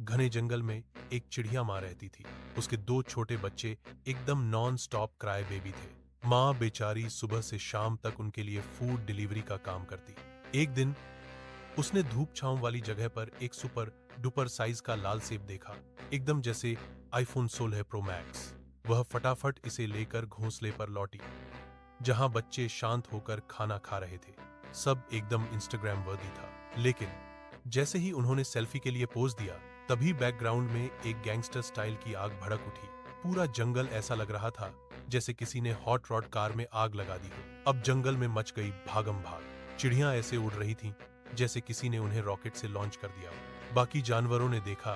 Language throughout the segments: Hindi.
घने जंगल में एक चिड़िया माँ रहती थी। उसके दो छोटे बच्चे एकदम नॉन स्टॉप क्राई बेबी थे। माँ बेचारी सुबह से शाम तक उनके लिए फूड डिलीवरी का काम करती। एक दिन उसने धूप छांव वाली जगह पर एक सुपर डुपर साइज का लाल सेब देखा, एकदम जैसे आईफोन 16 प्रो मैक्स। वह फटाफट इसे लेकर घोंसले पर लौटी, जहां बच्चे शांत होकर खाना खा रहे थे। सब एकदम इंस्टाग्राम वर्दी था। लेकिन जैसे ही उन्होंने सेल्फी के लिए पोज दिया, तभी बैकग्राउंड में एक गैंगस्टर स्टाइल की आग भड़क उठी। पूरा जंगल ऐसा लग रहा था जैसे किसी ने हॉट रॉड कार में आग लगा दी हो। अब जंगल में मच गई भागम भाग। चिड़ियां ऐसे उड़ रही थीं जैसे किसी ने उन्हें रॉकेट से लॉन्च कर दिया हो। बाकी जानवरों ने देखा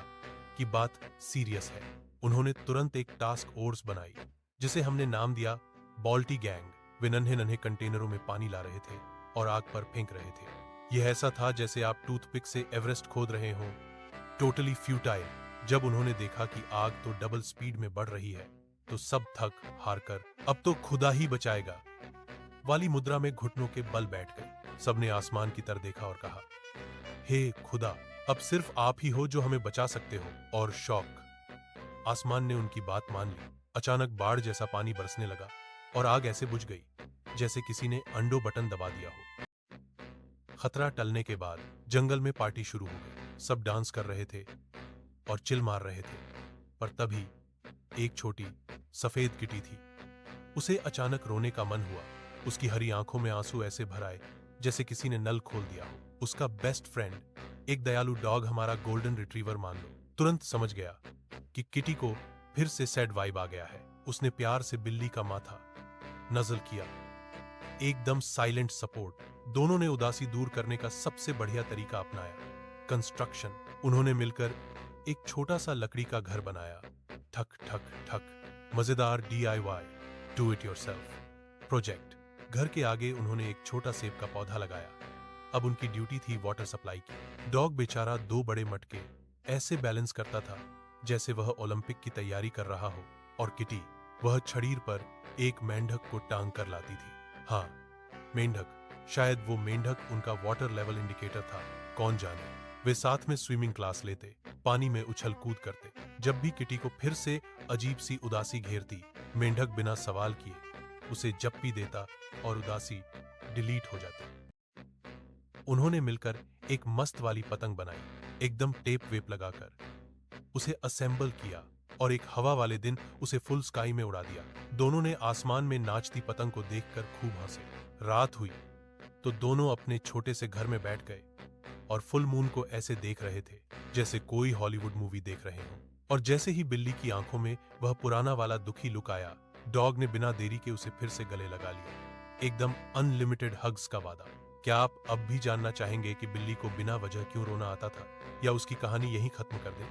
कि बात सीरियस है। उन्होंने तुरंत एक टास्क फोर्स बनाई, जिसे हमने नाम दिया बॉल्टी गैंग। वे नन्हे नन्हे कंटेनरों में पानी ला रहे थे और आग पर फेंक रहे थे। यह ऐसा था जैसे आप टूथपिक से एवरेस्ट खोद रहे हों। Totally futile. जब उन्होंने देखा कि आग तो डबल स्पीड में बढ़ रही है, तो सब थक हार कर अब तो खुदा ही बचाएगा वाली मुद्रा में घुटनों के बल बैठ गए। सबने आसमान की तरफ देखा और कहा, हे खुदा, अब सिर्फ आप ही हो जो हमें बचा सकते हो। और शौक। आसमान ने उनकी बात मान ली। अचानक बाढ़ जैसा पानी बरसने लगा और आग ऐसे बुझ गई जैसे किसी ने अंडो बटन दबा दिया हो। खतरा टलने के बाद जंगल में पार्टी शुरू हो गई। सब डांस कर रहे थे और चिल मार रहे थे। पर तभी एक छोटी सफेद किटी थी। उसे अचानक रोने का मन हुआ। उसकी हरी आंखों में आंसू ऐसे भर आए जैसे किसी ने नल खोल दिया हो। उसका बेस्ट फ्रेंड, एक दयालु डॉग, हमारा गोल्डन रिट्रीवर मान लो, तुरंत समझ गया कि किटी को फिर से सैड वाइब आ गया है। उसने प्यार से बिल्ली का माथा नज़ल किया, एकदम साइलेंट सपोर्ट। दोनों ने उदासी दूर करने का सबसे बढ़िया तरीका अपनाया, कंस्ट्रक्शन। उन्होंने मिलकर एक छोटा सा लकड़ी का घर बनाया। ठक ठक ठक। मजेदार DIY do it yourself project. घर के आगे उन्होंने एक छोटा सेब का पौधा लगाया। अब उनकी ड्यूटी थी वाटर सप्लाई की। डॉग बेचारा दो बड़े मटके ऐसे बैलेंस करता था जैसे वह ओलंपिक की तैयारी कर रहा हो, और किटी, वह छड़ीर पर एक मेंढक को टांग कर लाती थी। हाँ, मेंढक। शायद वो मेंढक उनका वाटर लेवल इंडिकेटर था, कौन जाने। वे साथ में स्विमिंग क्लास लेते, पानी में उछल कूद करते। जब भी किटी को फिर से अजीब सी उदासी घेरती, मेंढक बिना सवाल किए उसे जप्पी देता और उदासी डिलीट हो जाती। उन्होंने मिलकर एक मस्त वाली पतंग बनाई, एकदम टेप वेप लगाकर उसे असेंबल किया और एक हवा वाले दिन उसे फुल स्काई में उड़ा दिया। दोनों ने आसमान में नाचती पतंग को देखकर खूब हंसे। रात हुई तो दोनों अपने छोटे से घर में बैठ गए और फुल मून को ऐसे देख रहे थे जैसे कोई हॉलीवुड मूवी देख रहे हो। और जैसे ही बिल्ली की आंखों में वह पुराना वाला दुखी लुक आया, डॉग ने बिना देरी के उसे फिर से गले लगा लिया, एकदम अनलिमिटेड हग्स का वादा। क्या आप अब भी जानना चाहेंगे कि बिल्ली को बिना वजह क्यों रोना आता था, या उसकी कहानी यहीं खत्म कर दें?